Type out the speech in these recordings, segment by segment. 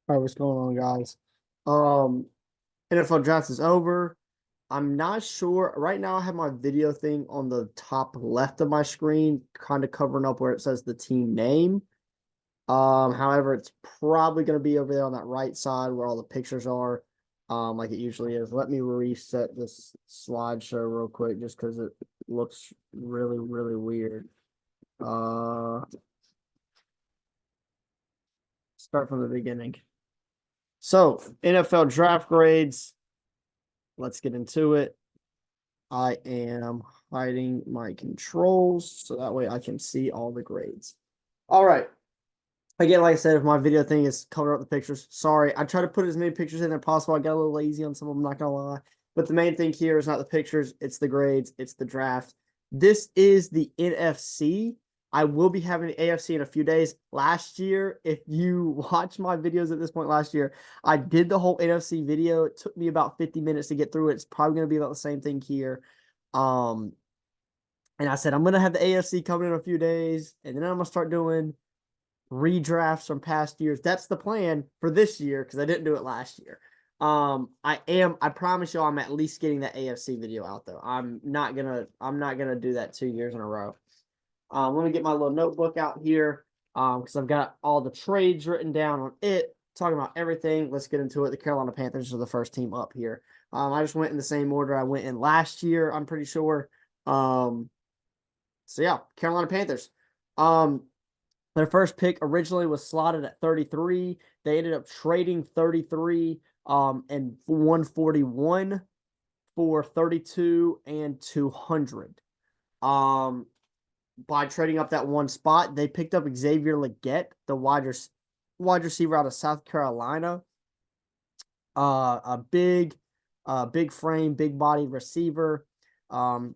All right, what's going on, guys? Um, NFL draft is over. I'm not sure. Right now, I have my video thing on the top left of my screen, kind of covering up where it says the team name. However, it's probably going to be over there on that right side where all the pictures are, like it usually is. Let me reset this slideshow real quick just because it looks really, really weird. Start from the beginning. So, NFL draft grades. Let's get into it. I am hiding my controls so that way I can see all the grades. All right. Again, like I said, if my video thing is cover up the pictures, sorry. I try to put as many pictures in there possible. I got a little lazy on some of them, not gonna lie. But the main thing here is not the pictures, it's the grades, it's the draft. This is the NFC. I will be having the AFC in a few days. Last year, if you watch my videos at this point last year, I did the whole NFC video. It took me about 50 minutes to get through it. It's probably going to be about the same thing here. Um, and I said, I'm going to have the AFC coming in a few days, and then I'm going to start doing redrafts from past years. That's the plan for this year because I didn't do it last year. I promise you I'm at least getting that AFC video out though. I'm not gonna do that 2 years in a row. Let me get my little notebook out here. Because I've got all the trades written down on it, talking about everything. Let's get into it. The Carolina Panthers are the first team up here. I just went in the same order I went in last year, I'm pretty sure. So yeah, Carolina Panthers. Um, their first pick originally was slotted at 33. They ended up trading 33 and 141 for 32 and 200. By trading up that one spot, they picked up Xavier Legette, the wide receiver out of South Carolina. A big frame, big body receiver.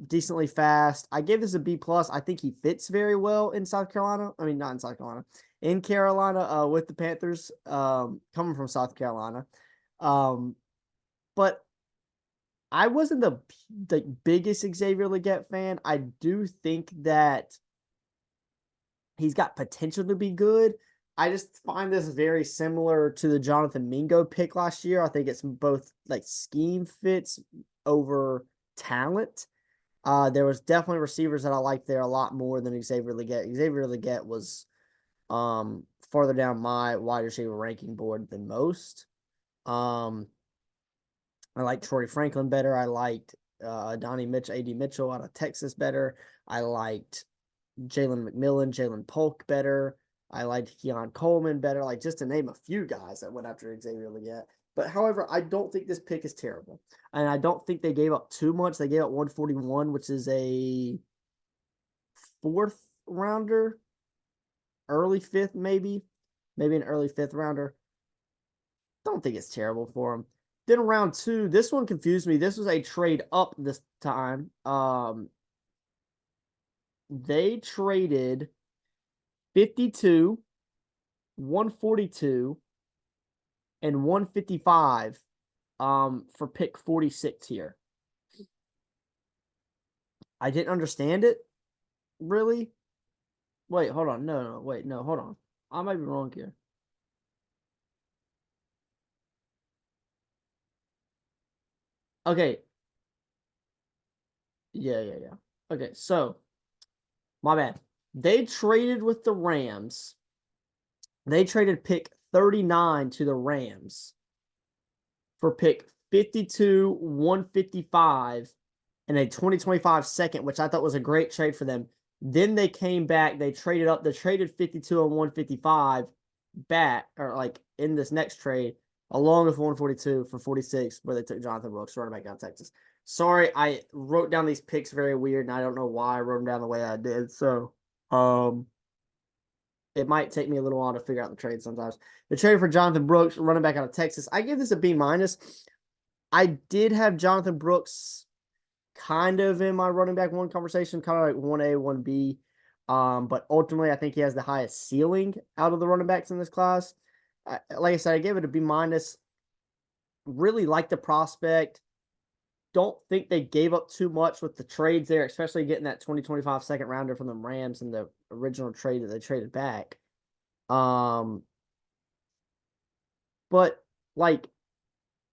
Decently fast. I gave this a B plus. I think he fits very well in South Carolina. I mean, not in South Carolina, in Carolina, with the Panthers, coming from South Carolina. But I wasn't the biggest Xavier Legette fan. I do think that he's got potential to be good. I just find this very similar to the Jonathan Mingo pick last year. I think it's both like scheme fits over talent. There was definitely receivers that I liked there a lot more than Xavier Legette. Xavier Legette was farther down my wide receiver ranking board than most. Um, I liked Troy Franklin better. I liked Donnie Mitchell, AD Mitchell out of Texas better. I liked Jalen McMillan, Jalen Polk better. I liked Keon Coleman better. Like just to name a few guys that went after Xavier Legette. But however, I don't think this pick is terrible. And I don't think they gave up too much. They gave up 141, which is a fourth rounder, early fifth, maybe an early fifth rounder. Don't think it's terrible for them. Then round two, this one confused me. This was a trade up this time. They traded 52, 142, and 155 for pick 46 here. I didn't understand it, really. Wait, hold on. No, wait, no, hold on. I might be wrong here. Okay. Yeah. Okay, so my bad. They traded with the Rams. They traded pick 39 to the Rams for pick 52, 155, and a 2025 second, which I thought was a great trade for them. Then they came back, they traded up, they traded 52 and 155 back, or like in this next trade, along with 142 for 46, where they took Jonathan Brooks, running back out of Texas. Sorry, I wrote down these picks very weird, and I don't know why I wrote them down the way I did. So, it might take me a little while to figure out the trade sometimes. The trade for Jonathan Brooks, running back out of Texas, I give this a B minus. I did have Jonathan Brooks kind of in my running back one conversation, kind of like 1A, 1B. But ultimately, I think he has the highest ceiling out of the running backs in this class. Like I said, I gave it a B minus. Really like the prospect. Don't think they gave up too much with the trades there, especially getting that 2025 second rounder from the Rams and the original trade that they traded back. Um, But like,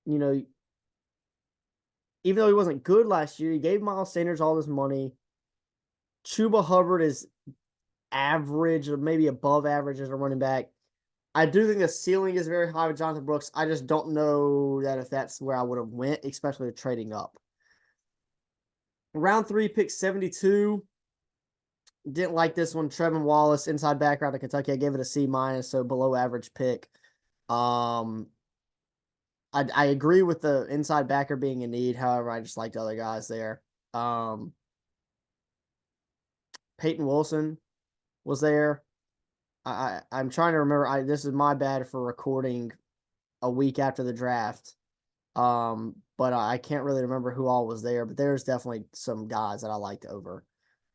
you know, even though he wasn't good last year, he gave Miles Sanders all this money. Chuba Hubbard is average or maybe above average as a running back. I do think the ceiling is very high with Jonathan Brooks. I just don't know that if that's where I would have went, especially trading up. Round 3, pick 72. Didn't like this one. Trevin Wallace, inside background of Kentucky. I gave it a C minus, so below average pick. I agree with the inside backer being in need. However, I just liked other guys there. Peyton Wilson was there. I'm trying to remember. This is my bad for recording a week after the draft. But I can't really remember who all was there. But there's definitely some guys that I liked over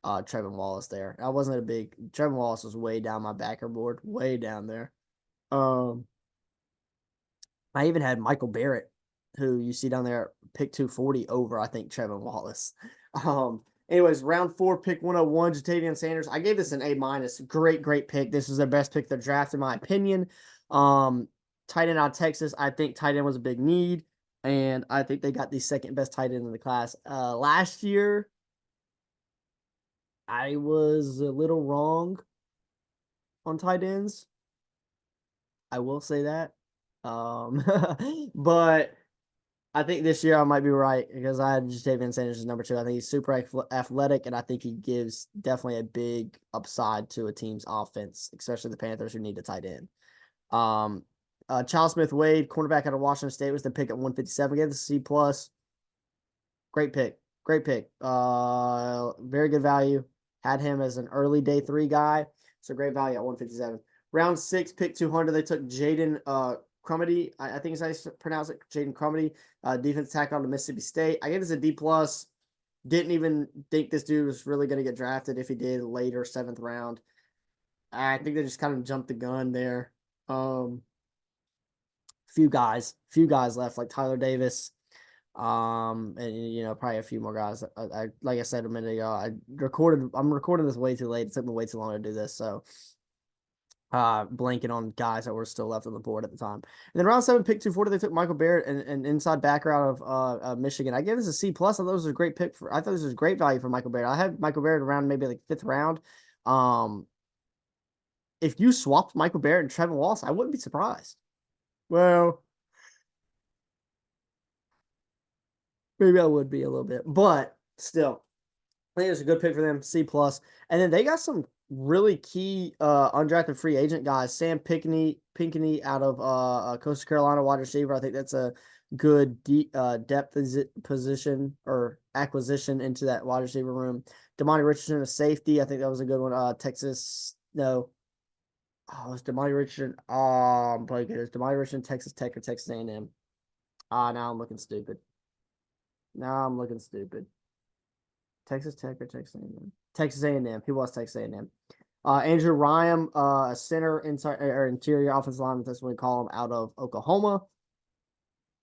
Trevin Wallace there. I wasn't a big Trevin Wallace was way down my backer board, way down there. I even had Michael Barrett, who you see down there, pick 240 over, I think, Trevin Wallace. Anyways, round 4, pick 101, Jatavian Sanders. I gave this an A minus. Great pick. This is their best pick of the draft, in my opinion. Tight end out of Texas. I think tight end was a big need, and I think they got the second best tight end in the class. Last year, I was a little wrong on tight ends. I will say that. But I think this year I might be right because I had Jatavian Sanders as number 2. I think he's super athletic, and I think he gives definitely a big upside to a team's offense, especially the Panthers who need a tight end. Charles Smith-Wade, cornerback out of Washington State, was the pick at 157. Gave this a C+. Great pick. Very good value. Had him as an early day 3 guy, so great value at 157. Round 6, pick 200. They took Jaden Crumedy, I think is how you pronounce it, Jaden Crumedy, defense tackle out of Mississippi State. I gave this a D+. Didn't even think this dude was really going to get drafted if he did later, 7th round. I think they just kind of jumped the gun there. Few guys left, like Tyler Davis, and probably a few more guys. I like I said a minute ago, I'm recording this way too late. It took me way too long to do this, so blanking on guys that were still left on the board at the time. And then round 7, pick 240, they took Michael Barrett, an inside backer out of Michigan. I gave this a C+. I thought this was a great pick I thought this was great value for Michael Barrett. I had Michael Barrett around maybe like 5th round. If you swapped Michael Barrett and Trevin Wallace, I wouldn't be surprised. Well, maybe I would be a little bit, but still, I think it's a good pick for them, C+. And then they got some really key undrafted free agent guys. Sam Pinkney out of Coastal Carolina, wide receiver. I think that's a good depth position or acquisition into that wide receiver room. Damani Richardson, a safety. I think that was a good one. Texas, no. Oh, it's Damani Richardson. I'm probably good. It's Damani Richardson, Texas Tech or Texas A&M. Now I'm looking stupid. Texas Tech or Texas A&M? Texas A&M. He was Texas A&M. Andrew Ryan, a center inside or interior offensive lineman, that's what we call him, out of Oklahoma.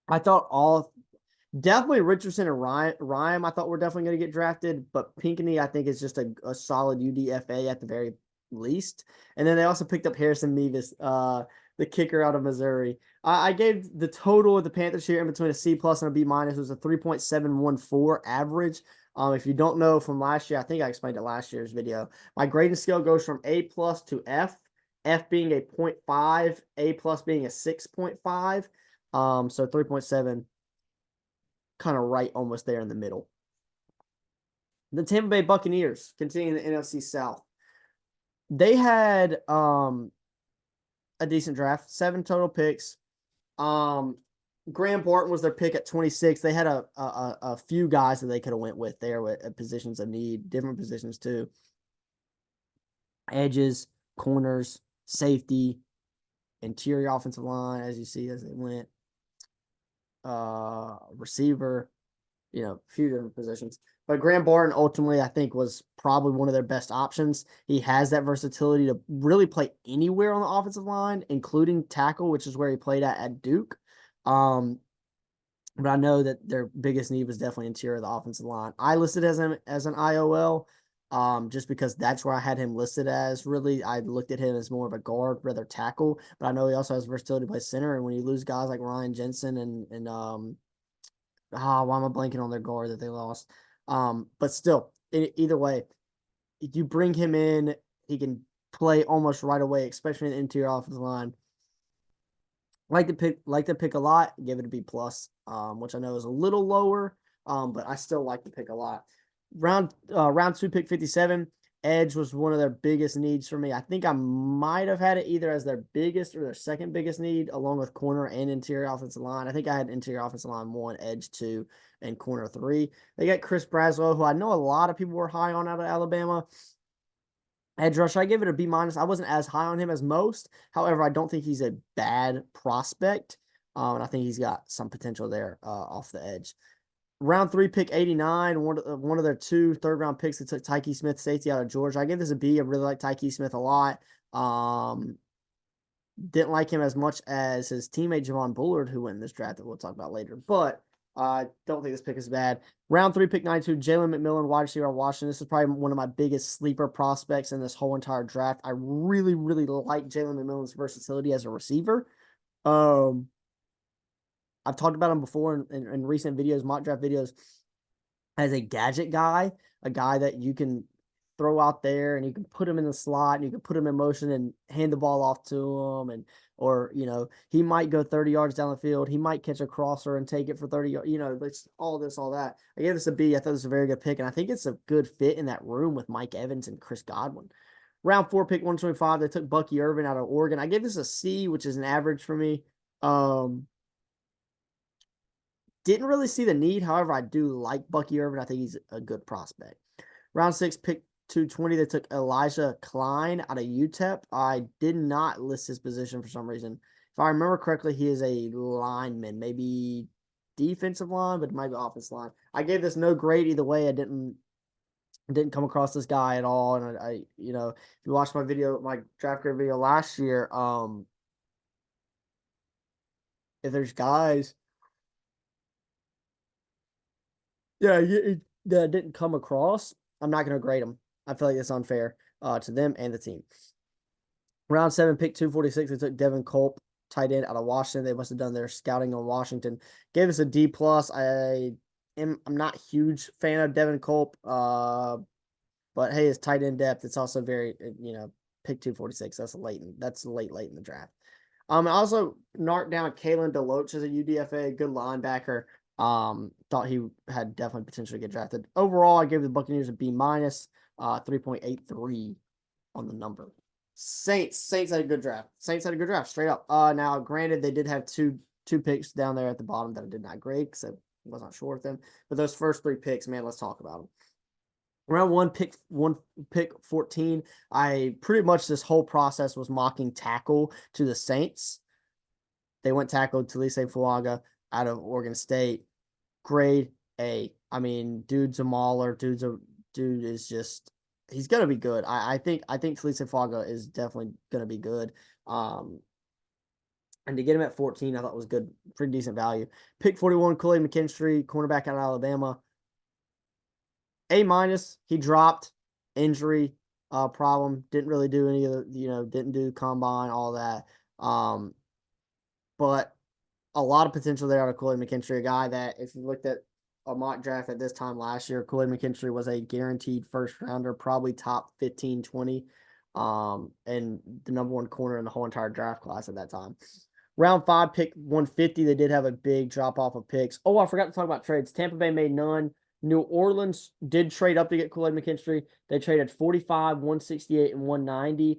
I thought definitely Richardson and Ryan I thought were definitely going to get drafted, but Pinkney I think is just a solid UDFA at the very least. And then they also picked up Harrison Mevis, the kicker out of Missouri. I gave the total of the Panthers here in between a C+ and a B-. It was a 3.714 average. If you don't know from last year, I think I explained it last year's video. My grading scale goes from A+ to F, F being a 0.5, A+ being a 6.5. So 3.7, kind of right almost there in the middle. The Tampa Bay Buccaneers, continuing the NFC South. They had a decent draft, 7 total picks. Graham Barton was their pick at 26. They had a few guys that they could have went with there at positions of need, different positions too. Edges, corners, safety, interior offensive line, as you see as they went. Receiver, a few different positions. But Graham Barton ultimately, I think, was probably one of their best options. He has that versatility to really play anywhere on the offensive line, including tackle, which is where he played at Duke. But I know that their biggest need was definitely interior of the offensive line. I listed as an IOL. just because that's where I had him listed as. Really, I looked at him as more of a guard, rather tackle. But I know he also has versatility to play center. And when you lose guys like Ryan Jensen and why am I blanking on their guard that they lost? But still, either way, if you bring him in, he can play almost right away, especially in the interior offensive line. Like the pick a lot, give it a B plus, which I know is a little lower, but I still like the pick a lot. Round 2, pick 57. Edge was one of their biggest needs for me. I think I might have had it either as their biggest or their second biggest need, along with corner and interior offensive line. I think I had interior offensive line 1, edge 2, and corner 3. They got Chris Braswell, who I know a lot of people were high on out of Alabama. Edge rusher, I give it a B minus. I wasn't as high on him as most. However, I don't think he's a bad prospect. And I think he's got some potential there off the edge. Round 3, pick 89, one of their 2 third-round picks that took Tyke Smith, safety out of Georgia. I give this a B. I really like Tyke Smith a lot. Didn't like him as much as his teammate Javon Bullard, who went in this draft that we'll talk about later. But I don't think this pick is bad. Round 3, pick 92, Jalen McMillan, wide receiver of Washington. This is probably one of my biggest sleeper prospects in this whole entire draft. I really, really like Jalen McMillan's versatility as a receiver. I've talked about him before in recent videos, mock draft videos, as a gadget guy, a guy that you can throw out there and you can put him in the slot and you can put him in motion and hand the ball off to him. Or he might go 30 yards down the field. He might catch a crosser and take it for 30 yards. It's all this, all that. I gave this a B. I thought this was a very good pick. And I think it's a good fit in that room with Mike Evans and Chris Godwin. Round 4, pick 125. They took Bucky Irvin out of Oregon. I gave this a C, which is an average for me. Didn't really see the need. However, I do like Bucky Irvin. I think he's a good prospect. Round 6, pick 220. They took Elijah Klein out of UTEP. I did not list his position for some reason. If I remember correctly, he is a lineman, maybe defensive line, but it might be offensive line. I gave this no grade either way. I didn't come across this guy at all. And I if you watched my draft grade video last year, if there's guys that didn't come across, I'm not going to grade them. I feel like it's unfair to them and the team. Round 7, pick 246, they took Devin Culp, tight end out of Washington. They must have done their scouting on Washington. Gave us a D+. I'm not a huge fan of Devin Culp, but hey, his tight end depth, it's also very, pick 246. That's late in the draft. I also knocked down Kalen DeLoach as a UDFA, good linebacker. Thought he had definitely potential to get drafted. Overall, I gave the Buccaneers a B-, 3.83 on the number. Saints had a good draft. Straight up. Now, granted, they did have two picks down there at the bottom that I did not grade because I was not sure with them. But those first 3 picks, man, let's talk about them. Round 1, pick 14. I pretty much this whole process was mocking tackle to the Saints. They went tackle to Talise Fuaga out of Oregon State. Grade A. I mean, dude's a mauler. Dude is just, he's gonna be good. I think Talise Fuaga is definitely gonna be good. And to get him at 14, I thought was good, pretty decent value. Pick 41, Kool-Aid McKinstry, cornerback out of Alabama. A-, he dropped, injury problem. Didn't really do any of the, didn't do combine, all that. But a lot of potential there out of Kool-Aid McKinstry, a guy that if you looked at a mock draft at this time last year, Kool-Aid McKinstry was a guaranteed first rounder, probably top 15, 20, and the number 1 corner in the whole entire draft class at that time. Round 5, pick 150, they did have a big drop off of picks. Oh, I forgot to talk about trades. Tampa Bay made none. New Orleans did trade up to get Kool-Aid McKinstry. They traded 45, 168, and 190.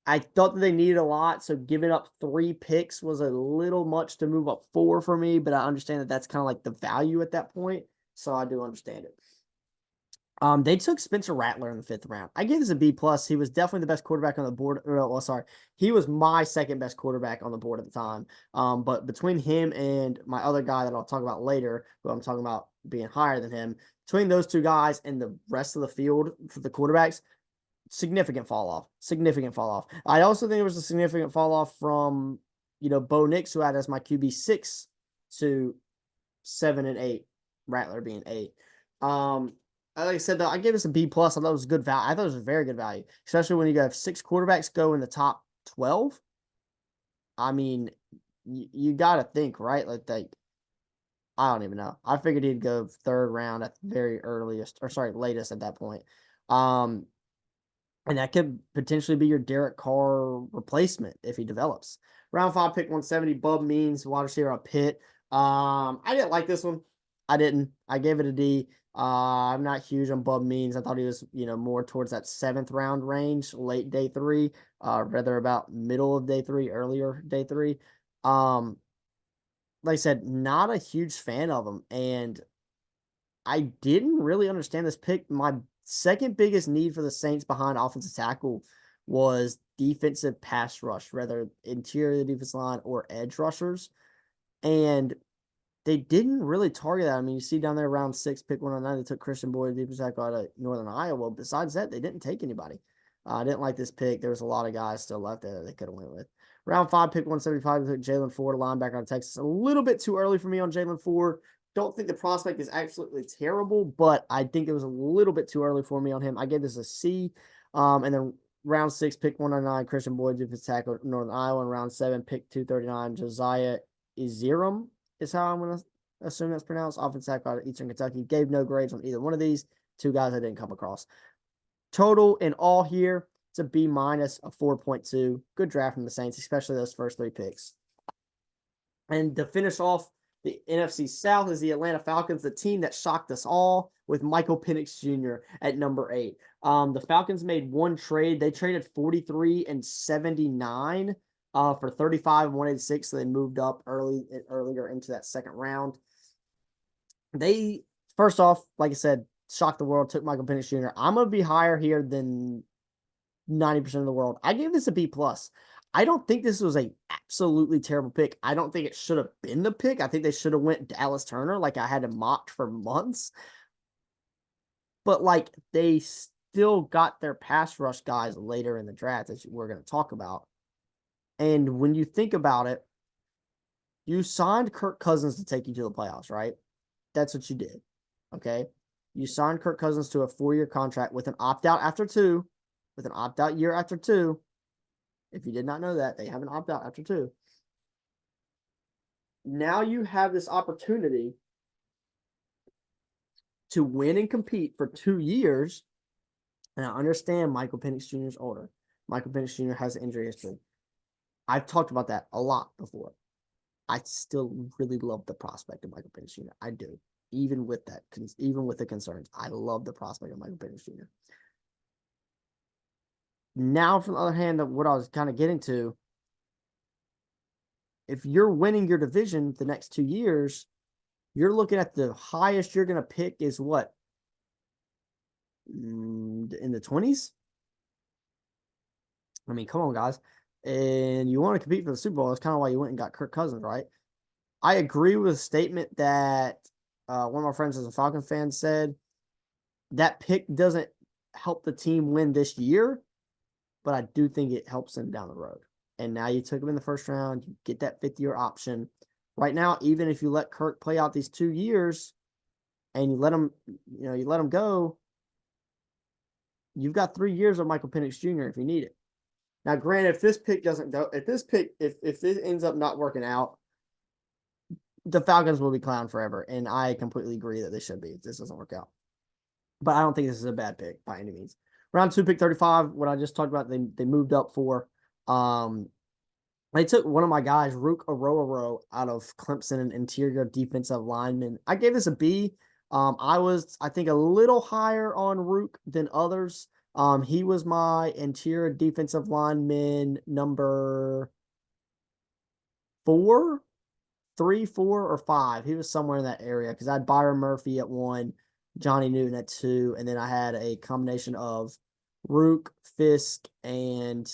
I thought that they needed a lot, so giving up 3 picks was a little much to move up 4 for me, but I understand that that's kind of like the value at that point, so I do understand it. They took Spencer Rattler in the 5th round. I gave this a B+. He was definitely the best quarterback on the board. He was my second best quarterback on the board at the time. But between him and my other guy that I'll talk about later, who I'm talking about being higher than him, between those 2 guys and the rest of the field for the quarterbacks, significant fall off. I also think it was a significant fall off from, Bo Nix, who had as my QB 6 to 7 and 8, Rattler being 8. Like I said, though, I gave this a B plus. I thought it was good value. I thought it was a very good value, especially when you have 6 quarterbacks go in the top 12. I mean, you got to think, right? Like, I don't even know. I figured he'd go third round at the very earliest, or sorry, latest at that point. Um, and that could potentially be your Derek Carr replacement if he develops. Round 5, pick 170, Bub Means, wide receiver out Pitt. I didn't like this one. I didn't. I gave it a D. I'm not huge on Bub Means. I thought he was, more towards that 7th round range, late day 3, rather about middle of day 3, earlier day 3. Like I said, not a huge fan of him. And I didn't really understand this pick. My second biggest need for the Saints behind offensive tackle was defensive pass rush, whether interior defense line or edge rushers. And they didn't really target that. I mean, you see down there round 6, pick 109, they took Christian Boyd, defensive tackle out of Northern Iowa. Besides that, they didn't take anybody. I didn't like this pick. There was a lot of guys still left there that they could have went with. Round 5, pick 175, they took Jalen Ford, a linebacker out of Texas. A little bit too early for me on Jalen Ford. Don't think the prospect is absolutely terrible, but I think it was a little bit too early for me on him. I gave this a C. And then round 6, pick 109, Christian Boyd, defensive tackle, Northern Iowa. And round 7, pick 239, Josiah Ezerum is how I'm going to assume that's pronounced. Offensive tackle out of Eastern Kentucky. Gave no grades on either one of these. 2 guys I didn't come across. Total in all here, it's a B minus, a 4.2. Good draft from the Saints, especially those first 3 picks. And to finish off the NFC South is the Atlanta Falcons, the team that shocked us all with Michael Penix Jr. at number 8. The Falcons made one trade. They traded 43 and 79 for 35 and 186. So they moved up earlier into that second round. They, first off, like I said, shocked the world, took Michael Penix Jr. I'm going to be higher here than 90% of the world. I gave this a B plus. I don't think this was a absolutely terrible pick. I don't think it should have been the pick. I think they should have went Dallas Turner, like I had him mocked for months. But like they still got their pass rush guys later in the draft, as we're going to talk about. And when you think about it, you signed Kirk Cousins to take you to the playoffs, right? That's what you did. Okay. You signed Kirk Cousins to a 4-year contract with an opt-out after 2, with an opt-out year after 2. If you did not know that, they have an opt-out after 2. Now you have this opportunity to win and compete for 2 years. And I understand Michael Penix Jr. is older. Michael Penix Jr. has injury history. I've talked about that a lot before. I still really love the prospect of Michael Penix Jr. I do. Even with the concerns, I love the prospect of Michael Penix Jr. Now, from the other hand, what I was kind of getting to, if you're winning your division the next 2 years, you're looking at the highest you're going to pick is what? In the 20s? I mean, come on, guys. And you want to compete for the Super Bowl. That's kind of why you went and got Kirk Cousins, right? I agree with the statement that one of my friends as a Falcon fan said that pick doesn't help the team win this year, but I do think it helps them down the road. And now you took him in the first round, you get that 5th-year option. Right now, even if you let Kirk play out these 2 years and you let him go, you've got 3 years of Michael Penix Jr. if you need it. Now, granted, if this pick doesn't go, if this ends up not working out, the Falcons will be clowned forever. And I completely agree that they should be if this doesn't work out. But I don't think this is a bad pick by any means. Round 2, pick 35, what I just talked about, they moved up for. They took one of my guys, Rook Arroyo, out of Clemson, an interior defensive lineman. I gave this a B. I was, I think, a little higher on Rook than others. He was my interior defensive lineman number 4, 3, 4, or 5. He was somewhere in that area because I had Byron Murphy at 1, Johnny Newton at 2, and then I had a combination of Rook, Fisk, and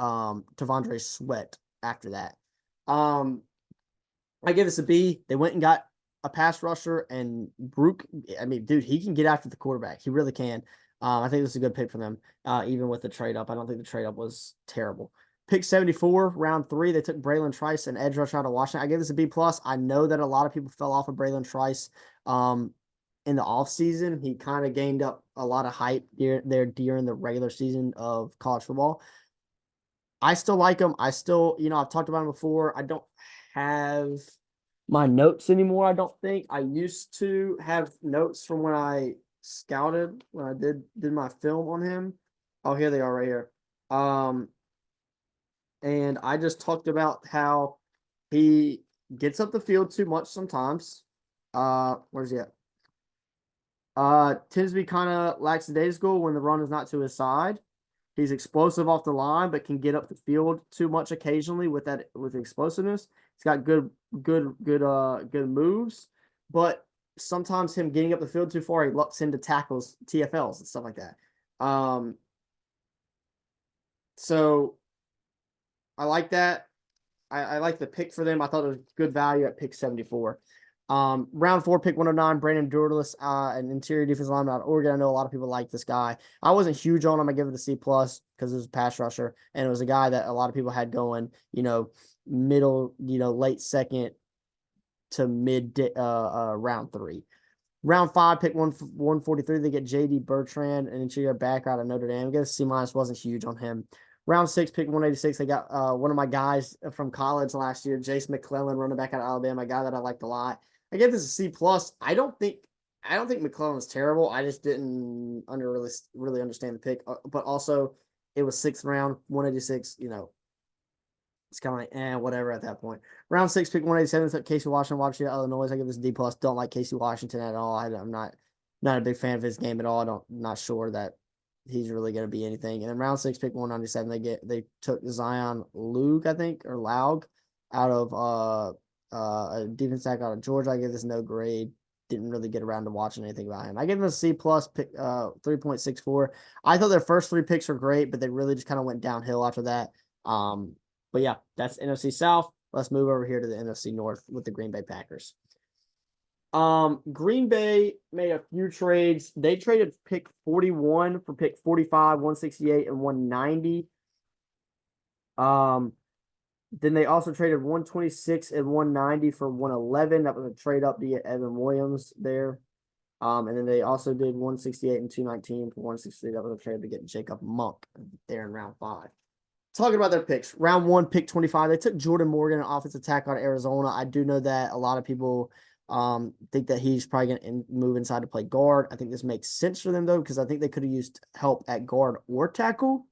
Tavondre Sweat after that. I give this a B. They went and got a pass rusher, and Rook, I mean, dude, he can get after the quarterback. He really can. I think this is a good pick for them, even with the trade-up. I don't think the trade-up was terrible. Pick 74, round 3, they took Braylon Trice, an edge rusher out of Washington. I gave this a B+. I know that a lot of people fell off of Braylon Trice. in the offseason. He kind of gained up a lot of hype during the regular season of college football. I still like him. I still, I've talked about him before. I don't have my notes anymore, I don't think. I used to have notes from when I scouted, when I did my film on him. Oh, here they are right here. And I just talked about how he gets up the field too much sometimes. Where's he at? Tends to be kind of lackadaisical when the run is not to his side. He's explosive off the line, but can get up the field too much occasionally with explosiveness. He's got good moves, but sometimes him getting up the field too far, he lucks into tackles, TFLs, and stuff like that. So I like that. I like the pick for them. I thought it was good value at pick 74. Round 4, pick 109, Brandon Dorlus, an interior defensive lineman out of Oregon. I know a lot of people like this guy. I wasn't huge on him. I give it a C+ because it was a pass rusher, and it was a guy that a lot of people had going, middle, late second to mid round 3. Round 5, pick 143, they get J.D. Bertrand, an interior back out of Notre Dame. I guess C- wasn't huge on him. Round 6, pick 186, they got one of my guys from college last year, Jace McClellan, running back out of Alabama, a guy that I liked a lot. I give this a C+. I don't think McClellan was terrible. I just didn't really understand the pick. But also, it was 6th round, 186. It's kind of like whatever at that point. Round 6, pick 187. Took Casey Washington, Illinois. I give this a D+. Don't like Casey Washington at all. I'm not a big fan of his game at all. Not sure that he's really going to be anything. And then round 6, pick 197. They took Zion Luke, I think, or Laug, out of a defense tackle out of Georgia. I give this no grade. Didn't really get around to watching anything about him. I give him a C+, pick 3.64. I thought their first 3 picks were great, but they really just kind of went downhill after that. But yeah, that's NFC South. Let's move over here to the NFC North with the Green Bay Packers. Green Bay made a few trades. They traded pick 41 for pick 45, 168, and 190. Then they also traded 126 and 190 for 111. That was a trade up to get Evan Williams there. And then they also did 168 and 219 for 163. That was a trade to get Jacob Monk there in round 5. Talking about their picks, round 1, pick 25. They took Jordan Morgan, an offensive tackle out of Arizona. I do know that a lot of people think that he's probably going to move inside to play guard. I think this makes sense for them, though, because I think they could have used help at guard or tackle.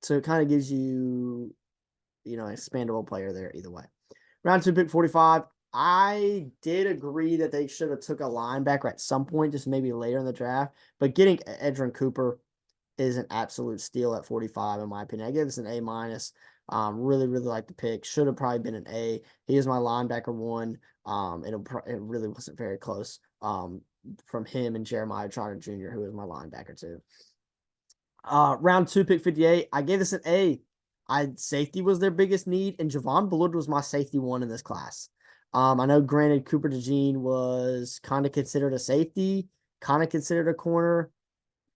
So it kind of gives you, an expandable player there either way. Round 2, pick 45. I did agree that they should have took a linebacker at some point, just maybe later in the draft. But getting Edgerrin Cooper is an absolute steal at 45, in my opinion. I give this an A-. Really, really like the pick. Should have probably been an A. He is my linebacker 1. It really wasn't very close from him and Jeremiah Trotter Jr., who is my linebacker 2. Round 2, pick 58. I gave this an A. Safety was their biggest need, and Javon Bullard was my safety 1 in this class. I know, granted, Cooper DeJean was kind of considered a safety, kind of considered a corner,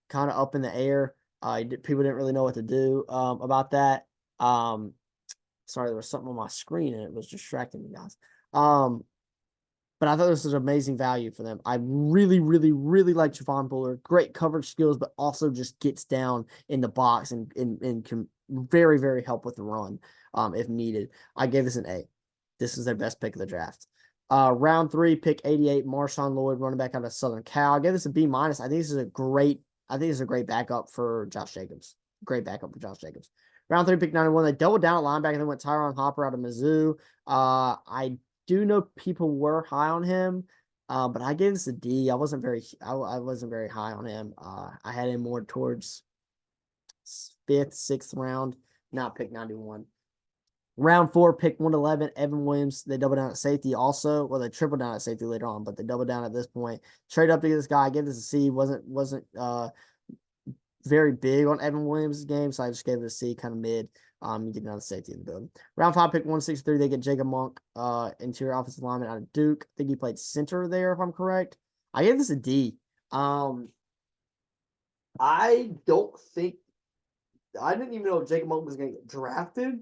kind of up in the air. People didn't really know what to do about that. Sorry, there was something on my screen and it was distracting me, guys. But I thought this was amazing value for them. I really, really, really like Javon Bullard. Great coverage skills, but also just gets down in the box and can very, very help with the run if needed. I gave this an A. This is their best pick of the draft. Round 3, pick 88, Marshawn Lloyd, running back out of Southern Cal. I gave this a B-. I think this is a great backup for Josh Jacobs. Great backup for Josh Jacobs. Round 3, pick 91. They doubled down at linebacker. They went Tyron Hopper out of Mizzou. I do know people were high on him, but I gave this a D. I wasn't very high on him. I had him more towards 5th, 6th round, not pick 91. Round 4, pick 111, Evan Williams. They doubled down at safety also. Well, they tripled down at safety later on, but they doubled down at this point. Trade up to get this guy. I gave this a C. Wasn't very big on Evan Williams' game, so I just gave it a C, kind of mid. Getting out of safety in the building. Round 5, pick 163. They get Jacob Monk, interior offensive lineman out of Duke. I think he played center there, if I'm correct. I gave this a D. I didn't even know if Jacob Monk was going to get drafted.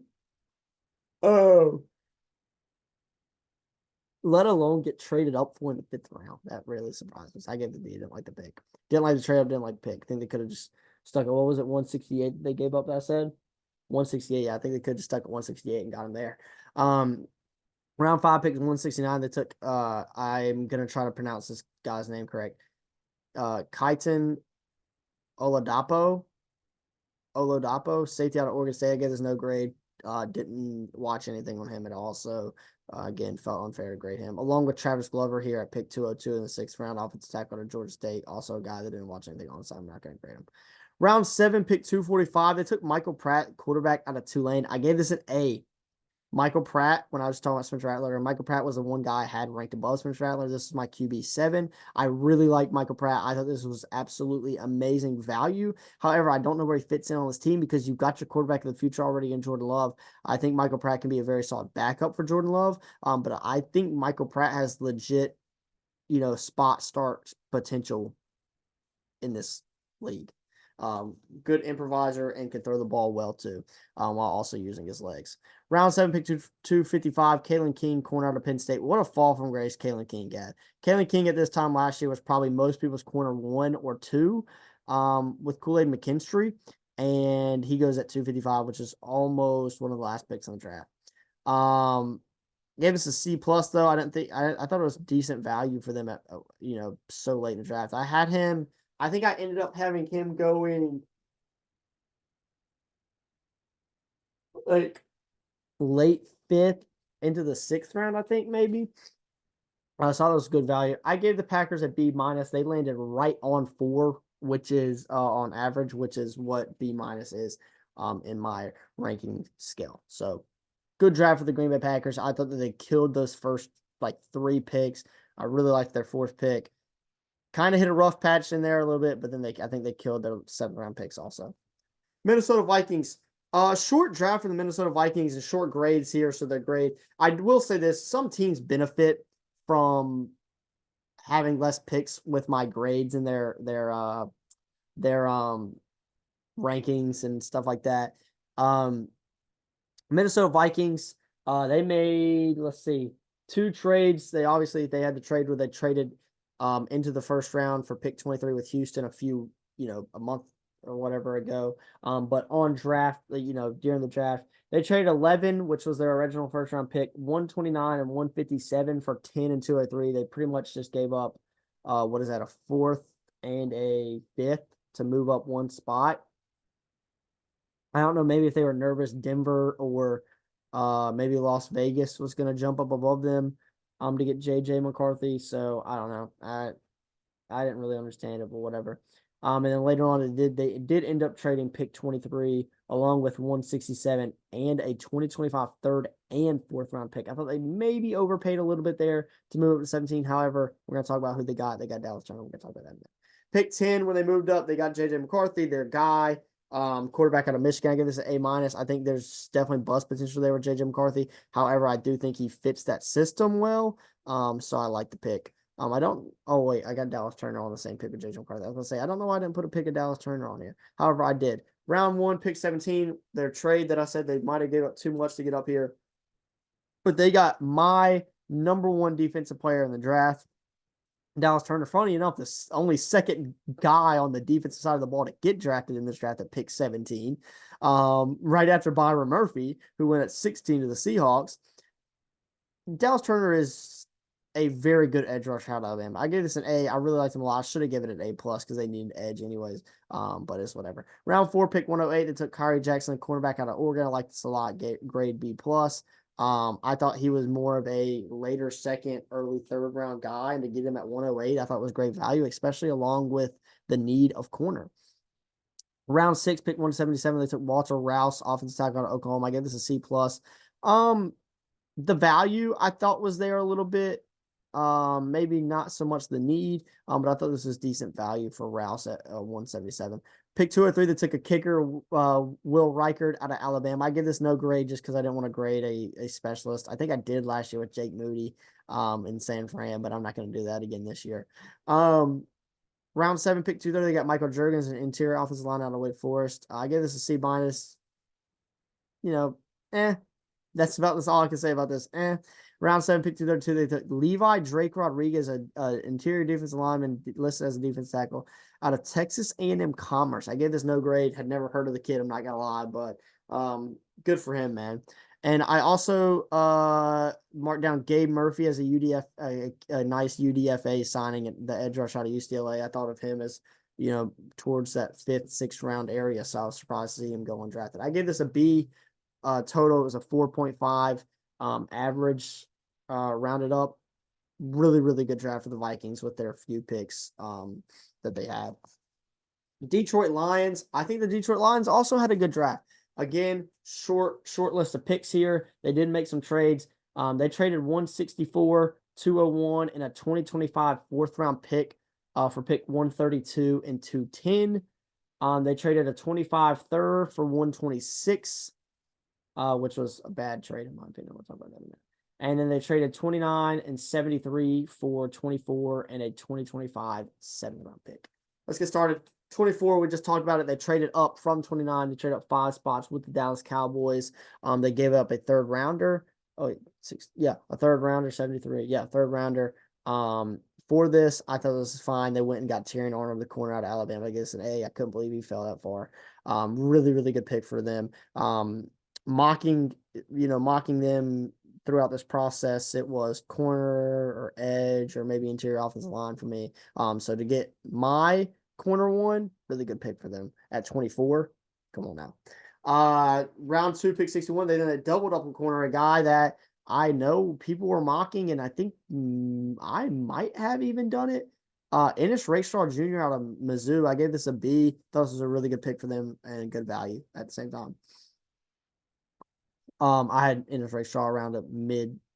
Oh. let alone get traded up for in the 5th round. That really surprised me. So I gave the D. Didn't like the pick. Didn't like the trade up. Didn't like the pick. I think they could have just stuck at, what was it, 168 they gave up, that I said? 168. Yeah, I think they could have just stuck at 168 and got him there. Round 5 pick 169. They took, I'm going to try to pronounce this guy's name correct. Kaiton Oladapo, safety out of Oregon State. I gave this no grade. Didn't watch anything on him at all. So, again, felt unfair to grade him. Along with Travis Glover here at pick 202 in the 6th round, offensive tackle out of Georgia State. Also a guy that didn't watch anything on, so I'm not going to grade him. Round 7, pick 245. They took Michael Pratt, quarterback out of Tulane. I gave this an A. Michael Pratt, when I was talking about Spencer Rattler, Michael Pratt was the one guy I had ranked above Spencer Rattler. This is my QB7. I really like Michael Pratt. I thought this was absolutely amazing value. However, I don't know where he fits in on this team because you've got your quarterback of the future already in Jordan Love. I think Michael Pratt can be a very solid backup for Jordan Love, but I think Michael Pratt has legit, spot start potential in this league. Good improviser and can throw the ball well too, while also using his legs. Round 7, pick 255, Kalen King, corner out of Penn State. What a fall from grace Kalen King got. Kalen King at this time last year was probably most people's corner 1 or 2, with Kool-Aid McKinstry, and he goes at 255, which is almost one of the last picks in the draft. Gave us a C plus though. I thought it was decent value for them at so late in the draft. I think I ended up having him going like late 5th into the 6th round, I think maybe. I saw those good value. I gave the Packers a B minus. They landed right on 4, which is on average, which is what B minus is in my ranking scale. So good draft for the Green Bay Packers. I thought that they killed those first 3 picks. I really liked their 4th pick. Kind of hit a rough patch in there a little bit, but then I think they killed their 7th round picks also. Minnesota Vikings. Short draft for the Minnesota Vikings and short grades here, so they're great. I will say this: some teams benefit from having less picks with my grades and their rankings and stuff like that. Minnesota Vikings. They made, let's see, 2 trades. They had the trade where they traded into the 1st round for pick 23 with Houston a month or whatever ago. But on draft, during the draft, they traded 11, which was their original 1st round pick, 129 and 157 for 10 and 203. They pretty much just gave up, a 4th and a 5th to move up 1 spot. I don't know, maybe if they were nervous, Denver or maybe Las Vegas was going to jump up above them to get J.J. McCarthy. So I don't know. I didn't really understand it, but whatever. And then later on, they did end up trading pick 23 along with 167 and a 2025 3rd and 4th round pick. I thought they maybe overpaid a little bit there to move up to 17. However, we're going to talk about who they got. They got Dallas Turner. We're going to talk about that in a minute. Pick 10, when they moved up, they got J.J. McCarthy, their guy. Quarterback out of Michigan. I give this an A minus. I think there's definitely bust potential there with J.J. McCarthy. However, I do think he fits that system well. So I like the pick. I got Dallas Turner on the same pick with J.J. McCarthy. I was going to say, I don't know why I didn't put a pick of Dallas Turner on here. However, I did. Round 1, pick 17, their trade that I said they might have given up too much to get up here. But they got my number 1 defensive player in the draft, Dallas Turner. Funny enough, the only 2nd guy on the defensive side of the ball to get drafted in this draft at pick 17, right after Byron Murphy, who went at 16 to the Seahawks. Dallas Turner is a very good edge rush out of him. I gave this an A. I really liked him a lot. I should have given it an A plus because they needed edge anyways. But it's whatever. Round 4, pick 108. They took Kyrie Jackson, cornerback out of Oregon. I like this a lot. Grade B plus. I thought he was more of a later 2nd, early 3rd round guy, and to get him at 108, I thought was great value, especially along with the need of corner. Round 6, pick 177. They took Walter Rouse, offensive tackle out of Oklahoma. I gave this a C plus. The value I thought was there a little bit. Maybe not so much the need, but I thought this was decent value for Rouse at 177. Pick 2 or 3, they took a kicker, Will Reichard out of Alabama. I give this no grade just because I didn't want to grade a specialist. I think I did last year with Jake Moody in San Fran, but I'm not going to do that again this year. Round 7, pick 230, they got Michael Juergens, an interior offensive line out of Wake Forest. I gave this a C minus. That's all I can say about this. Round 7, pick 232. They took Levi Drake Rodriguez, a interior defensive lineman listed as a defense tackle out of Texas A&M Commerce. I gave this no grade. Had never heard of the kid. I'm not gonna lie, but good for him, man. And I also marked down Gabe Murphy as a UDF, a nice UDFA signing at the edge rush out of UCLA. I thought of him as, towards that 5th, 6th round area. So I was surprised to see him go undrafted. I gave this a B. Total, it was a 4.5 average, rounded up. Really, really good draft for the Vikings with their few picks that they had. Detroit Lions. I think the Detroit Lions also had a good draft. Again, short list of picks here. They did make some trades. They traded 164, 201, and a 2025 4th round pick for pick 132 and 210. They traded a 25 third for 126. Which was a bad trade in my opinion. We'll talk about that in a minute. And then they traded 29 and 73 for 24 and a 2025 7th round pick. Let's get started. 24, we just talked about it. They traded up from 29. They traded up 5 spots with the Dallas Cowboys. They gave up a 3rd rounder. Oh, a 3rd rounder, 73. Yeah, 3rd rounder. For this, I thought this was fine. They went and got Terrion Arnold, the corner out of Alabama. I guess an A. I couldn't believe he fell that far. Really, really good pick for them. Mocking them throughout this process. It was corner or edge or maybe interior offensive line for me. So to get my corner one, really good pick for them at 24. Come on now. Round 2, pick 61. They then doubled up on corner, a guy that I know people were mocking, and I think I might have even done it. Ennis Rakestraw Jr. out of Mizzou. I gave this a B. Thought this was a really good pick for them and good value at the same time. I had Ennis Rakestraw around a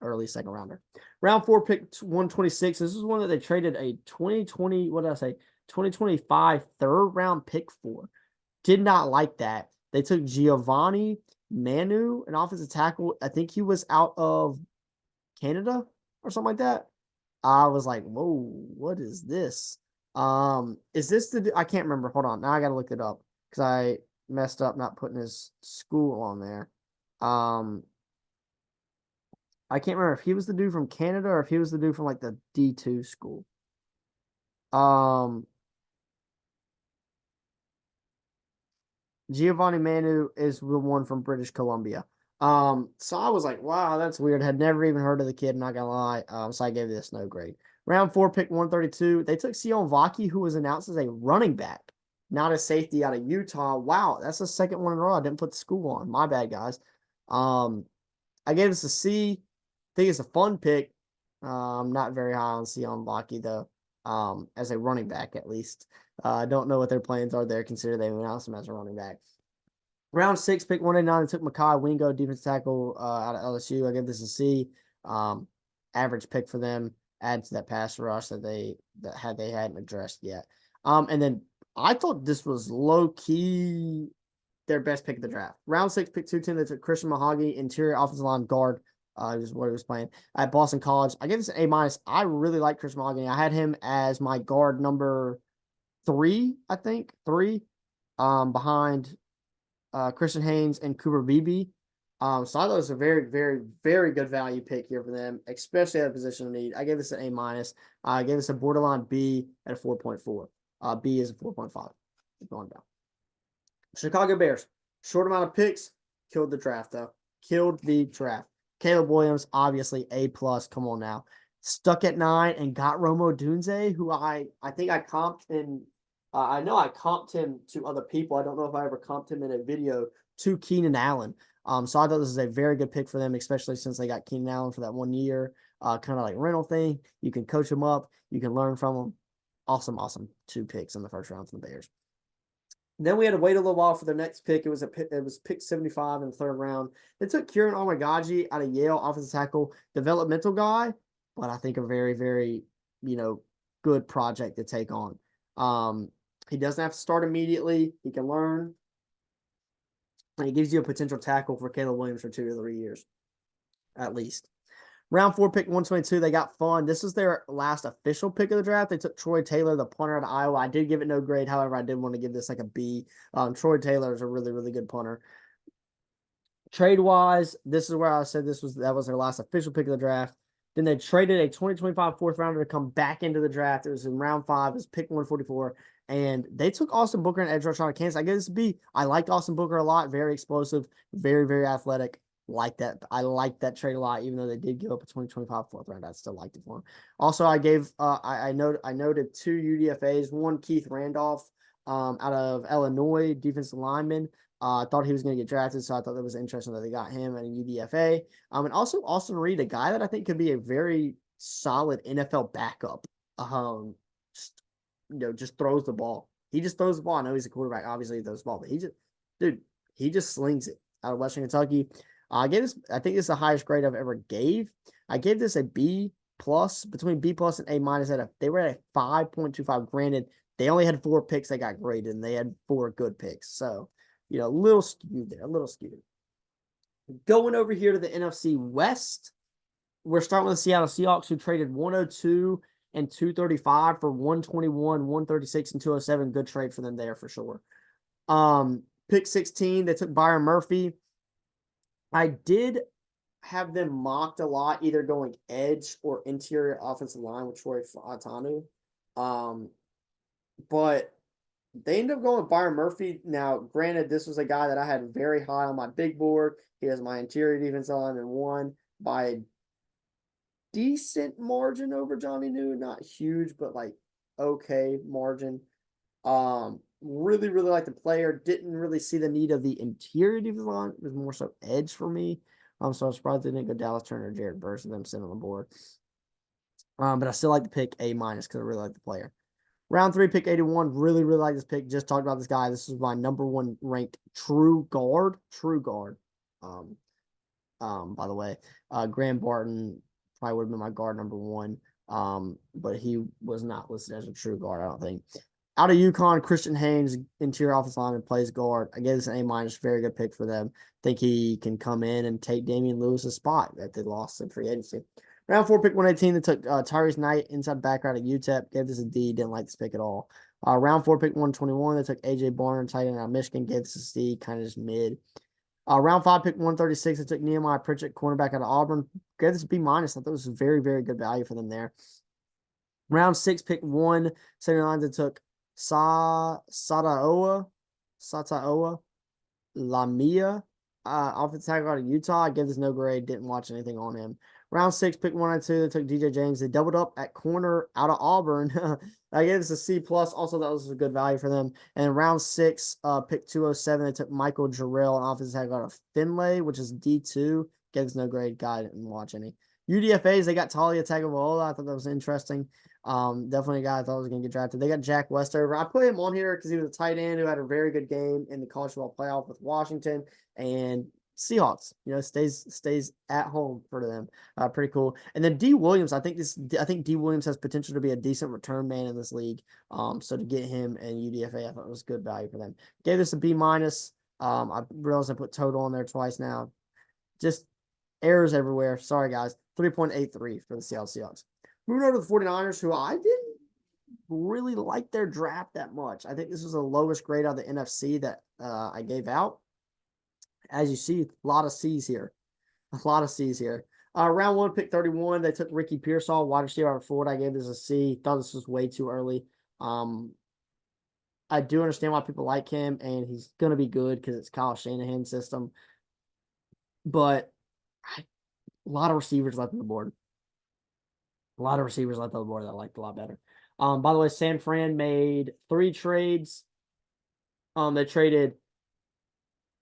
early 2nd rounder. Round 4, pick 126. This is one that they traded a 2025 3rd round pick for. Did not like that. They took Giovanni Manu, an offensive tackle. I think he was out of Canada or something like that. I was like, whoa, what is this? Is this I can't remember. Hold on. Now I got to look it up because I messed up not putting his school on there. I can't remember if he was the dude from Canada or if he was the dude from like the D2 school. Giovanni Manu is the one from British Columbia. So I was like, wow, that's weird. Had never even heard of the kid, not gonna lie. So I gave this no grade. Round 4, pick 132. They took Sion Vaki, who was announced as a running back, not a safety out of Utah. Wow, that's the 2nd one in a row. I didn't put the school on. My bad, guys. I gave this a C. I think it's a fun pick. Not very high on Sion Vaki though. As a running back at least. I don't know what their plans are there, considering they've announced him as a running back. Round 6, pick 189. They took Mekhi Wingo, defense tackle out of LSU. I give this a C. Average pick for them. Add to that pass rush that they hadn't addressed yet. And then I thought this was low key their best pick of the draft. Round 6, pick 210. They took Christian Mahogany, interior offensive line guard. Is what he was playing at Boston College. I gave this an A-. I really like Christian Mahogany. I had him as my guard number 3, I think. 3. Behind Christian Haynes and Cooper Beebe. So I thought it was a very, very, very good value pick here for them, especially at a position of need. I gave this an A-. I gave this a borderline B at a 4.4. B is a 4.5. Going down. Chicago Bears. Short amount of picks. Killed the draft, though. Killed the draft. Caleb Williams, obviously A+. Come on now. Stuck at 9 and got Rome Odunze, who I think I comped in. I know I comped him to other people. I don't know if I ever comped him in a video to Keenan Allen. So I thought this is a very good pick for them, especially since they got Keenan Allen for that 1 year, kind of like rental thing. You can coach him up. You can learn from him. Awesome 2 picks in the 1st round from the Bears. Then we had to wait a little while for the next pick. It was pick 75 in the 3rd round. They took Kieran Omagaji out of Yale, offensive tackle, developmental guy, but I think a very, very, good project to take on. He doesn't have to start immediately. He can learn. And he gives you a potential tackle for Caleb Williams for 2 or 3 years, at least. Round 4, pick 122. They got fun. This is their last official pick of the draft. They took Troy Taylor, the punter out of Iowa. I did give it no grade. However, I did want to give this like a B. Troy Taylor is a really, really good punter. Trade-wise, this is where I said that was their last official pick of the draft. Then they traded a 2025 fourth rounder to come back into the draft. It was in round 5. It was pick 144. And they took Austin Booker and edge rush out of Kansas. I guess this B. I liked Austin Booker a lot. Very explosive. Very, very athletic. Like that. I like that trade a lot, even though they did give up a 2025 fourth round. I still liked it for him. Also, I gave I noted 2 UDFAs. One, Keith Randolph out of Illinois, defensive lineman. I thought he was going to get drafted, so I thought that was interesting that they got him at a UDFA. And also Austin Reed, a guy that I think could be a very solid NFL backup. Just throws the ball. He just throws the ball. I know he's a quarterback. Obviously, he throws the ball, but he just slings it out of Western Kentucky. I think this is the highest grade I've ever gave. I gave this a B plus, between B plus and A minus. They were at a 5.25. Granted, they only had 4 picks that got graded, and they had 4 good picks. So, a little skewed there, a little skewed. Going over here to the NFC West, we're starting with the Seattle Seahawks, who traded 102 and 235 for 121, 136, and 207. Good trade for them there for sure. Pick 16, they took Byron Murphy. I did have them mocked a lot, either going edge or interior offensive line with Troy Fautanu. But they ended up going with Byron Murphy. Now, granted, this was a guy that I had very high on my big board. He has my interior defense on and won by a decent margin over Johnny New. Not huge, but like okay margin. Really, really like the player. Didn't really see the need of the interior defensive line. It was more so edge for me. So I'm surprised they didn't go Dallas Turner or Jared Burson, them sitting on the board. But I still like to pick A minus because I really like the player. Round 3, pick 81. Really, really like this pick. Just talked about this guy. This is my number 1 ranked true guard. By the way, Graham Barton probably would have been my guard number 1. But he was not listed as a true guard, I don't think. Out of UConn, Christian Haynes, interior offensive lineman, plays guard. I gave this an A minus. Very good pick for them. Think he can come in and take Damian Lewis's spot that they lost in free agency. Round 4, pick 118. They took Tyrese Knight, inside background at UTEP. Gave this a D. Didn't like this pick at all. Round 4, pick 121. They took AJ Barner, tight end out of Michigan. Gave this a C. Kind of just mid. Round 5, pick 136. They took Nehemiah Pritchett, cornerback out of Auburn. Gave this a B minus. I thought it was very, very good value for them there. Round 6, pick 179. They took Sataoa Lamia, offensive tackle out of Utah. I gave this no grade. Didn't watch anything on him. Round 6, pick 192. They took DJ James. They doubled up at corner out of Auburn. I gave this a C plus. Also, that was a good value for them. And round 6, pick 207. They took Michael Jarrell, an offensive tackle out of Finlay, which is D2. Gave this no grade. Guy didn't watch any. UDFAs, they got Talia Tagovailoa. I thought that was interesting. Definitely a guy I thought was going to get drafted. They got Jack Westover. I put him on here because he was a tight end who had a very good game in the college football playoff with Washington and Seahawks. Stays at home for them. Pretty cool. And then D Williams, I think D Williams has potential to be a decent return man in this league. So to get him and UDFA, I thought it was good value for them. Gave this a B minus. I realized I put total on there twice now. Just errors everywhere. Sorry guys. 3.83 for the Seattle Seahawks. Moving over to the 49ers, who I didn't really like their draft that much. I think this was the lowest grade out of the NFC that I gave out. As you see, a lot of C's here. Round 1, pick 31, they took Ricky Pearsall, wide receiver out of Florida. I gave this a C. Thought this was way too early. I do understand why people like him, and he's going to be good because it's Kyle Shanahan's system. But a lot of receivers left on the board. A lot of receivers left on the board that I liked a lot better. By the way, San Fran made 3 trades. They traded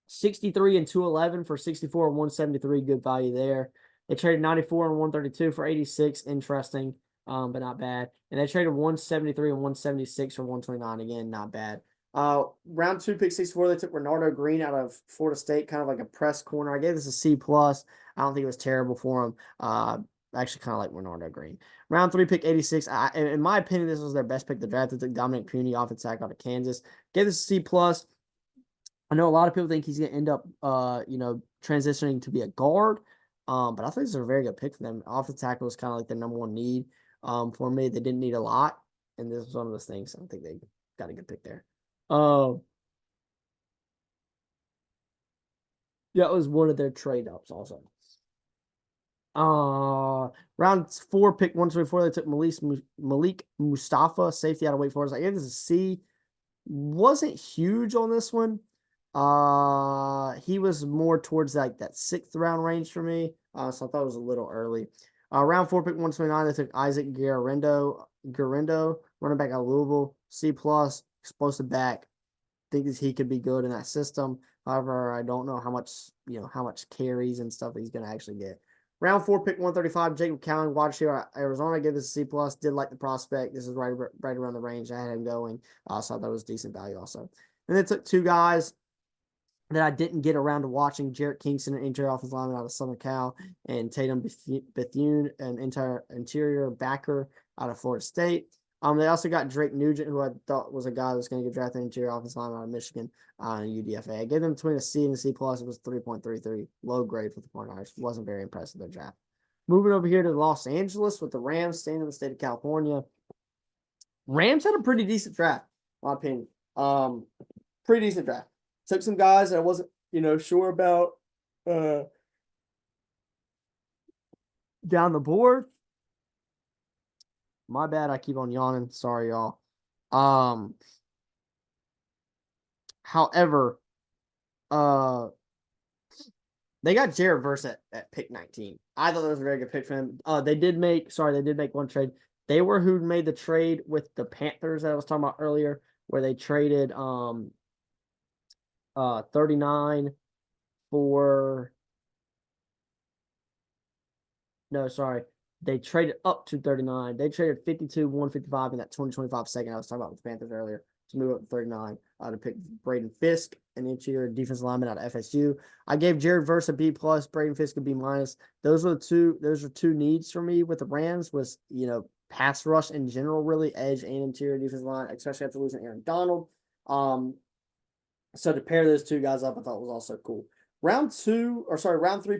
63 and 211 for 64 and 173. Good value there. They traded 94 and 132 for 86. Interesting, but not bad. And they traded 173 and 176 for 129. Again, not bad. Round 2, pick 64, they took Renardo Green out of Florida State, kind of like a press corner. I gave this a C+. I don't think it was terrible for him. I actually kind of like Renardo Green. Round 3, pick 86. In my opinion, this was their best pick. The draft. They took Dominic Puny, offensive tackle out of Kansas. Gave this a C+. I know a lot of people think he's going to end up, transitioning to be a guard. But I think this is a very good pick for them. Offensive tackle was kind of like their number 1 need. For me, they didn't need a lot, and this was one of those things. I think they got a good pick there. That was one of their trade ups also. Round 4, pick 124. They took Malik Mustafa, safety out of Wake Forest. I gave this a C. Wasn't huge on this one. He was more towards like that 6th round range for me. So I thought it was a little early. Round 4, pick 129. They took Isaac Garendo, running back out of Louisville, C+, explosive back. Think he could be good in that system. However, I don't know how much carries and stuff he's going to actually get. Round 4, pick 135, Jacob Cowan, wide receiver, Arizona. I gave this a C+. Did like the prospect. This is right around the range I had him going. So I thought that was decent value also. And they took 2 guys that I didn't get around to watching: Jarrett Kingston, an interior offensive lineman out of Southern Cal, and Tatum Bethune, an interior backer out of Florida State. They also got Drake Nugent, who I thought was a guy that was going to get drafted interior offensive lineman out of Michigan and UDFA. I gave them between a C and a C+. It was 3.33, low grade for the 49ers. Wasn't very impressed with their draft. Moving over here to Los Angeles with the Rams, staying in the state of California. Rams had a pretty decent draft, in my opinion. Pretty decent draft. Took some guys that I wasn't, sure about down the board. My bad, I keep on yawning. Sorry, y'all. However, they got Jared Verse at pick 19. I thought that was a very good pick for them. They did make one trade. They were who made the trade with the Panthers that I was talking about earlier, where they traded 39 for no, sorry. They traded up to 39. They traded 52, 155 in that 2025 second I was talking about with the Panthers earlier to move up to 39 to pick Braden Fisk, an interior defensive lineman out of FSU. I gave Jared Verse a B+, Braden Fisk a B-. Those are two needs for me with the Rams was, pass rush in general, really, edge and interior defensive line, especially after losing Aaron Donald. So to pair those 2 guys up, I thought was also cool. Round 3,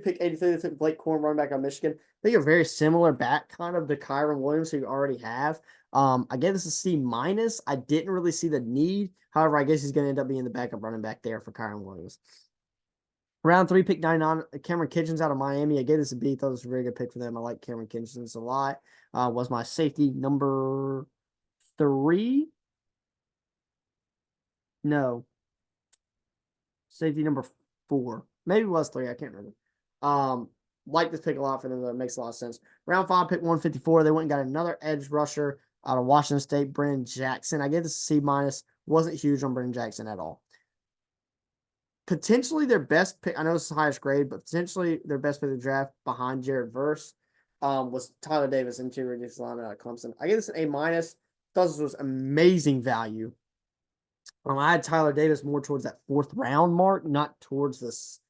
pick 83, they took Blake Corum, running back out of Michigan. I think a very similar back kind of to Kyron Williams, who you already have. I gave this a C-. I didn't really see the need. However, I guess he's going to end up being the backup running back there for Kyron Williams. Round 3, pick 99, Cameron Kitchens out of Miami. I gave this a B. Thought it was a very good pick for them. I like Cameron Kitchens a lot. Was my safety number 3? No. Safety number 4. Maybe it was 3. I can't remember. Like this pick a lot for them. That makes a lot of sense. Round 5, pick 154. They went and got another edge rusher out of Washington State, Brennan Jackson. I gave this a C-. Wasn't huge on Brennan Jackson at all. Potentially their best pick. I know it's the highest grade, but potentially their best pick of the draft behind Jared Verse was Tyler Davis, interior defensive lineman out of Clemson. I gave this an A-. Thought this was amazing value. I had Tyler Davis more towards that 4th round mark, not towards this,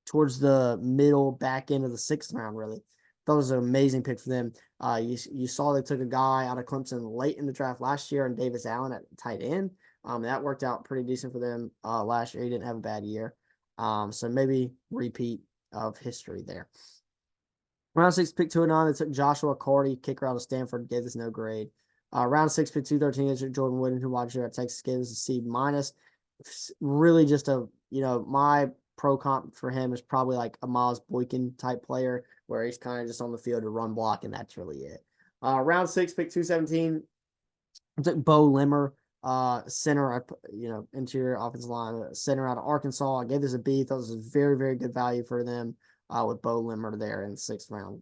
towards the middle back end of the 6th round, really. That was an amazing pick for them. You saw they took a guy out of Clemson late in the draft last year and Davis Allen at tight end. That worked out pretty decent for them last year. He didn't have a bad year. So maybe repeat of history there. Round 6, pick 209, they took Joshua Carty, kicker out of Stanford, gave this no grade. Round 6, pick 213, they took Jordan Wooden, who watched here at Texas, gave this a C-. Really just my pro comp for him is probably like a Miles Boykin type player, where he's kind of just on the field to run block, and that's really it. Round 6, pick 217, I took Bo Limmer, center, interior offensive line, center out of Arkansas. I gave this a B. Thought this was very, very good value for them with Bo Limmer there in the 6th round,